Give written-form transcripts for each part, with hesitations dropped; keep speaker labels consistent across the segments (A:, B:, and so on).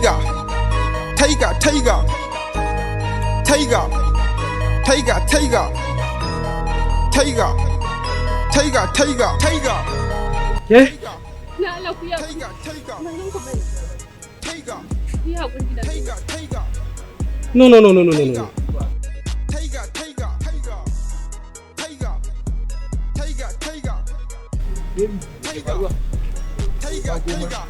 A: Tiger, Tiger, Tiger, Tiger, Tiger, Tiger, Tiger, Tiger, Tiger, Tiger.
B: Ke?
C: Na Allah ku ya.
A: Tiger, Tiger,
C: Manzon ku bane.
A: Tiger,
C: Ku ya hakuri da.
A: Tiger, Tiger,
B: No.
A: Tiger, Tiger, Tiger, Tiger, Tiger, Tiger, Tiger, Tiger, Tiger, Tiger.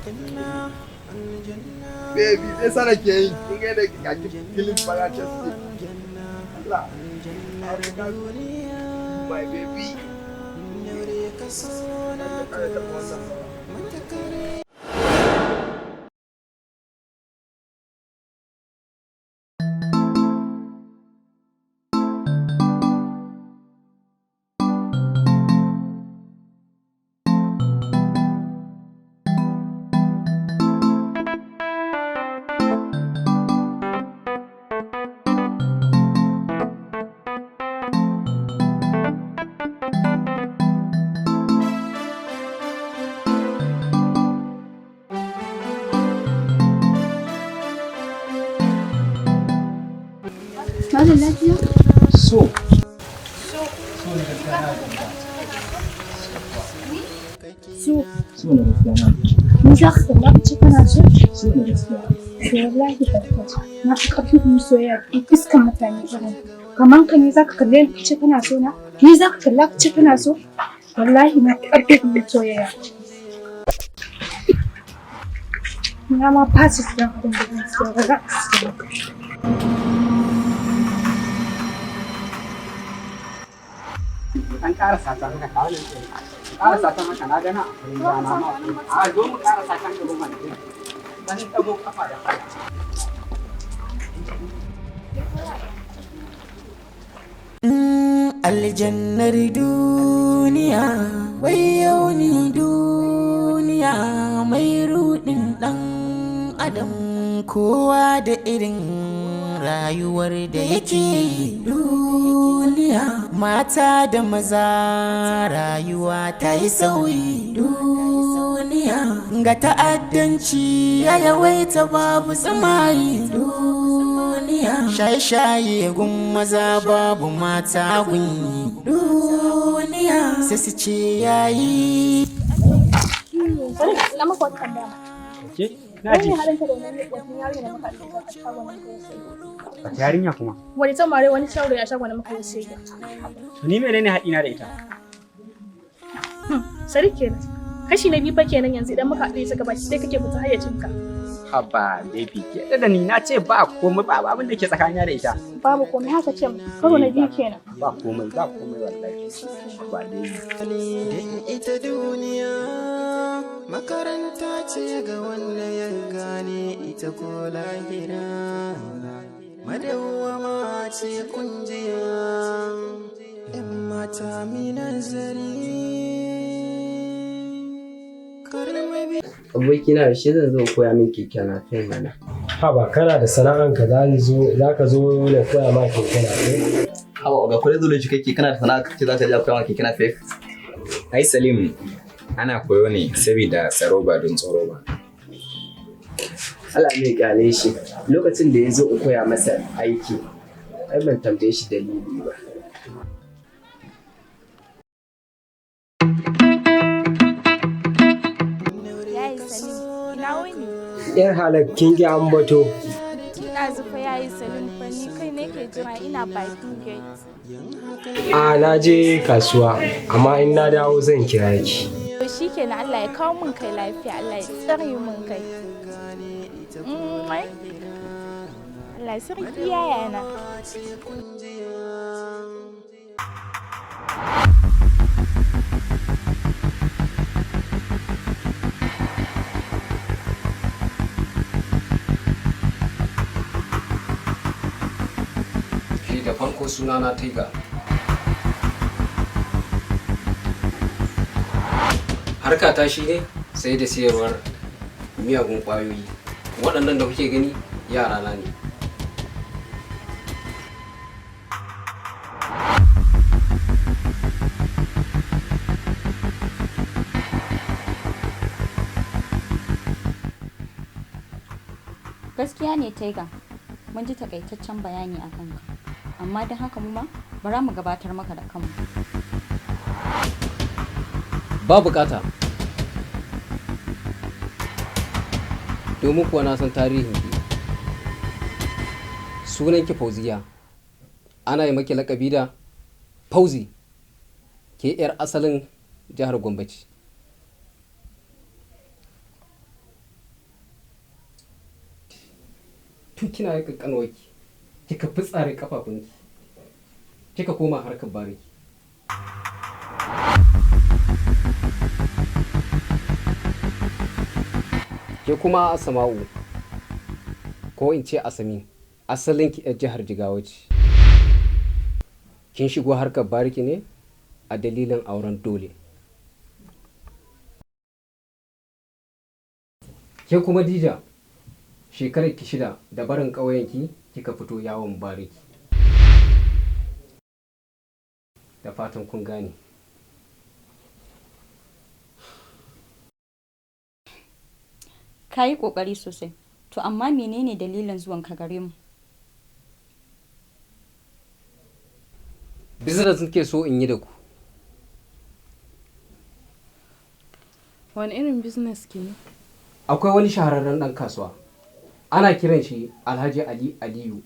D: Baby, me yasa nake yi? Kin ga yadda kake kilin faratas ne. Allah. My baby.
C: Malam lafiya?
B: So.
C: So,
B: So na gaskiya na.
C: ni za ka kalla ka ce kana so?
B: So na gaskiya.
C: To wallahi barkata. Na fi ƙarfin mu soyayya duk iskan mutane irin. Kaman ka ne za ka kalle ka ce kana so na? Ni za ka kalla ka ce kana so? Wallahi na fi ƙarfin mu soyayya. Na ma fasa siyan abin da zan siya ba za ka siya.
E: An ƙara sata maka kawo nan ɗin. Ƙara sata maka na gana a wurin rana ma. A zo mu ƙara sata ka goma da ɗin. Dan ɗago kafa da kafa.
F: Aljannar duniya, wai yau ni duniya mai ruɗin ɗan adam kowa da irin rayuwar da yake duniya. Mata da maza rayuwa ta yi sauyi duniya. Ga ta'addanci ya yawaita babu tsamari duniya. Shaye-shaye gun maza babu mata gunyi duniya. Sai su ce yayi.
C: Na maka wata tambaya.
B: Ke? Na ji.
C: Wani halin ka da wani yarinya da muka aiki a shagon nan kai sai.
B: Wata yarinya kuma?
C: Wani tamare wani saurayi a shagon nan muka yi sai.
B: Ni menene haɗina da ita?
C: Sari kenan. Kashi na biyu fa kenan yanzu idan muka haɗe su gaba sai kake fita hayyacinka.
B: Haba, baby, ke da ni na ce ba komai ba abin da ke tsakanina da ita.
C: Babu komai haka ce karo na biyu kenan.
B: Ba komai wallahi. Ba dai.
F: Ita duniya makaranta ce ga wanda ya gane ita ko lahira. Madawwama ce kunjiya, 'yan mata mi nazari.
G: Abokina yaushe zan zo koya min keke napep mana.
H: Haba kana da sana'anka za ka zo ne koya ma keke napep?
D: Haba ga kure dole shi kake kana da sana'a kace za ka ja koya ma keke napep?
I: Ai Salim, ana koyo ne saboda tsaro ba don tsoro ba.
G: Allah mai kyale shi lokacin da ya zo in koya masa aiki ai ban tambaye shi dalili ba.
H: Yar halakkin ki ambato.
C: Ina zufa yayi Salim fa ni kai ne ke jira ina bakin gate.
H: A na je kasuwa amma in na dawo zan kira ki.
C: To shikenan Allah ya kawo min kai lafiya Allah ya tsare min kai. Allah sarki yayana.
J: Da farko sunana Tiger. Harkata shi ne sai da siyarwar miyagun ƙwayoyi. Waɗannan da kuke gani yarana ne.
K: Gaskiya ne Taiga, mun ji takaitaccen bayani a kanka. Amma don haka mu ma bara mu gabatar maka da kanmu.
J: Ba bukata. Domin kuwa na san tarihinki. Sunanki Fauziya. Ana yi maki lakabi da Fauzi. Ke 'yar asalin jihar Gombe ce. Tun kina yi kankanwarki, kika fitsare kafafunki, kika koma harkar bariki. Ke kuma Asama'u, ko in ce Asami, asalinki 'yar jihar Jigawa ce. Kin shigo harkar bariki ne a dalilin auren dole. Ke kuma Dija, shekarar ki 6 da barin ƙauyenki kika fito yawon bariki. Da fatan kun gane.
K: Ka yi ƙoƙari sosai, to amma menene dalilin zuwan ka gare mu?
J: Business nake so in yi da ku.
L: Wani irin business ke ne?
J: Akwai wani shahararren ɗan kasuwa. Ana kiran shi Alhaji Ali Aliyu.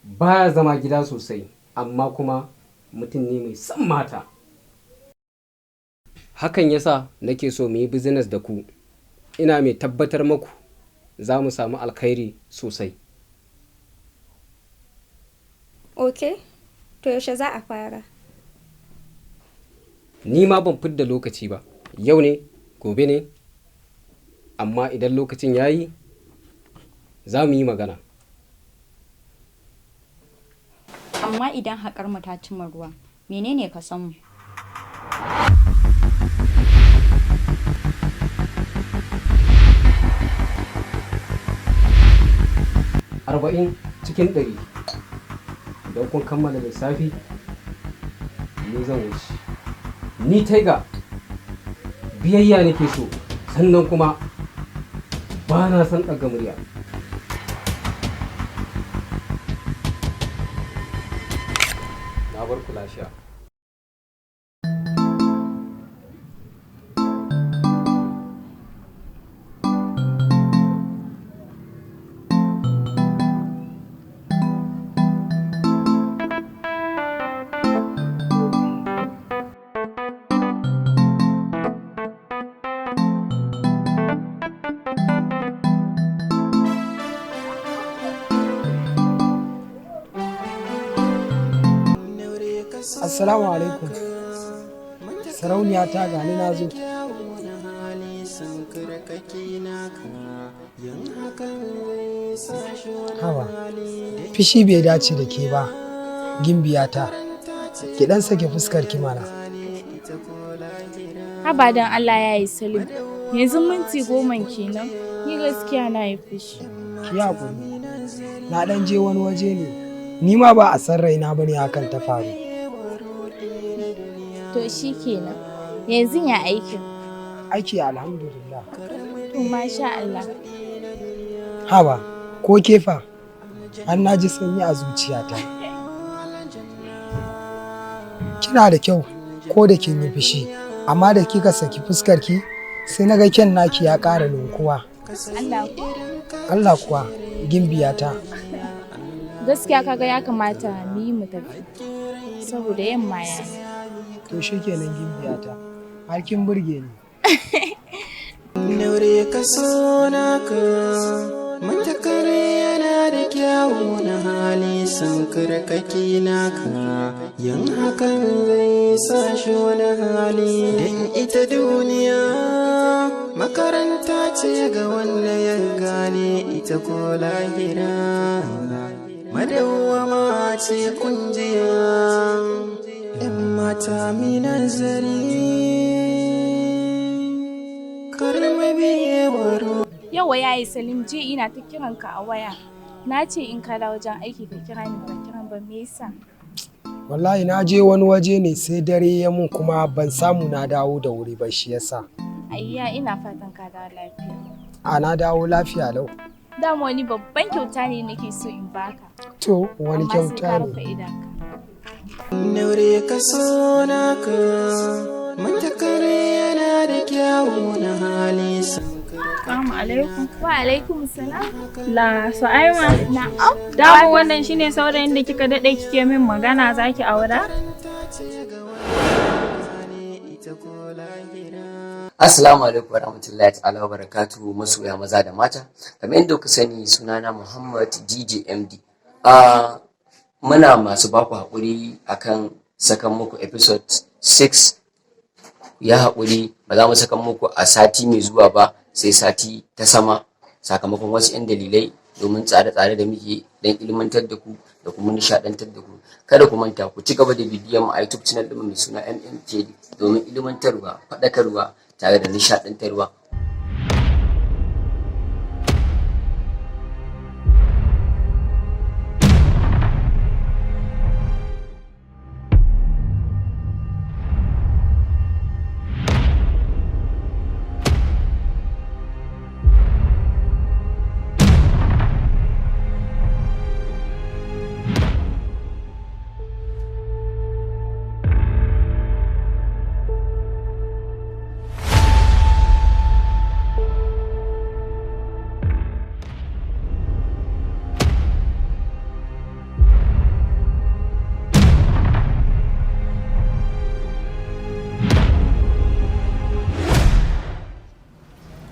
J: Baya zama gida sosai, amma kuma mutum ne mai son mata. Hakan yasa nake so mu yi business da ku. Ina mai tabbatar maku za mu samu alkhairi sosai.
M: Ok, to yaushe za a fara?
J: Ni ma ban fidda lokaci ba, yau ne, gobe ne, amma idan lokacin ya yi, za mu yi magana.
K: Amma idan haƙar mu ta cimma ruwa, menene ka san mu?
J: Arba'in cikin 100. Idan kun kammala lissafi, ni zan wuce. Ni Taiga, biyayya nake so, sannan kuma ba na son ɗaga murya. Na bar ku lafiya.
N: Assalamu alaikum. Sarauniya ta gani na zo. Hawa, fishi bai dace da ke ba, gimbiyata. Ki dan sake fuskar ki mana.
L: Haba dan Allah ya yi Salim. Yanzu minti 10 kenan. Ni gaskiya na yi fushi.
N: Ki haƙuri. Na dan je wani waje ne. Ni ma ba a san raina bane hakan ta faru.
L: To shi kenan. Yanzu ya aikin.
N: Aiki alhamdulillah.
L: To masha Allah.
N: Haba, ko kefa? An naji sanyi a zuciyata. Kina da kyau ko da kin yi fushi, amma da kika saki fuskarki sai na ga kyan naki ya ƙara ninkuwa. Allah kuwa gimbiyata.
L: Gaskiya kaga ya kamata mu yi mu tafi. Saboda yamma ya yi.
N: To shi kenan gimbiyata, har kin burge ni.
F: Naure ka so naka, matakar yana da kyawu na hali sankar kake naka, yin hakan zai sa shi wani hali. Don ita duniya makaranta ce ga wanda ya gane ita ko lahira, madawwama ce kunjiya. Mata mi nazari karma biye waro.
L: Yawa yayi Salim, je ina ta kiranka a waya. Na ce in ka dawo wajen aiki ka kira ni ba kiran ba, me yasa?
N: Wallahi na je wani waje ne sai dare ya mun kuma ban samu na dawo da wuri ba shi yasa.
L: Ayya ina fatan ka dawo lafiya.
N: A na dawo lafiya lau.
L: Dama wani babban kyauta ne nake so in baka.
N: To wani kyauta ne?
F: Naure ka so naka, matakare yana da kyawu na hali.
L: Assalamu alaikum. Wa alaikum salam.
O: La Su'aima.
L: Na'am.
O: Dama wannan shine saurayin da kika dade kike min magana zaki aura?
P: Assalamu alaikum warahmatullahi ta'ala wabarakatuhu masoya maza da mata. Kamar yadda ku sani sunana Muhammad DJ MD. Muna masu baku haƙuri akan sakan muku episode 6. Ya haƙuri ba za mu saka muku a sati mai zuwa ba sai sati ta sama sakamakon wasu 'yan dalilai domin tsare-tsare da muke don ilmantar da ku da kuma nishaɗantar da ku. Kada ku manta ku ci gaba da bidiyon mu a YouTube channel ɗin mai suna MMKD domin ilmantarwa, faɗakarwa tare da nishaɗantarwa.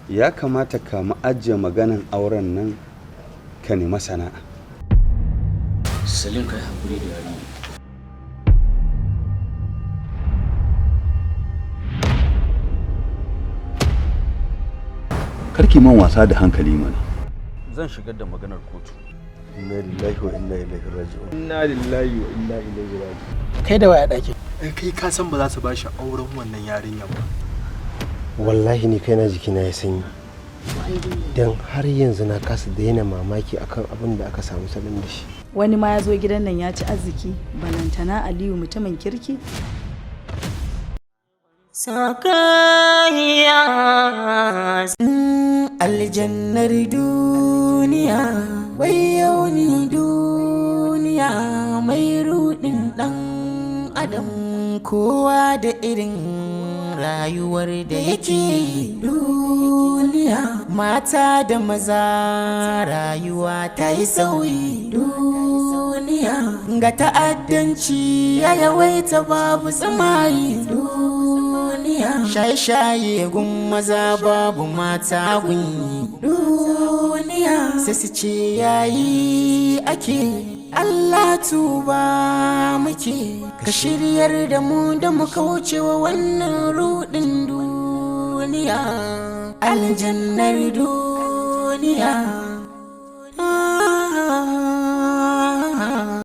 Q: Ya kamata ka ajiye maganan auren nan ka nemi sana'a.
P: Salim kai hakuri da yari.
Q: Karki man wasa da hankali mana.
R: Zan shigar da maganar kotu.
D: Inna lillahi wa inna ilaihi raji'un.
R: Inna lillahi wa inna ilaihi raji'un.
N: Kai da waya dake.
D: Kai ka san ba za su bashi auren wannan yarinya ba.
S: Wallahi ni kaina jikina ya sanyi don har yanzu na kasa daina mamaki akan abin da aka samu Salim da shi.
T: Wani ma ya zo gidan nan ya ci arziki, balantana Aliyu mutumin kirki.
F: Sakayya aljannar duniya, wai yau ni duniya mai rudin dan adam, kowa da irin rayuwar da yake duniya. Mata da maza rayuwa ta yi sauyi duniya, ga ta'addanci ya yawaita babu tsamari duniya, shaye-shaye gun maza babu mata gun duniya, sai su ce yayi ake. Allah tuba muke, ka shiryar da mu da mu kauce wa wannan rudin duniya, aljannar duniya.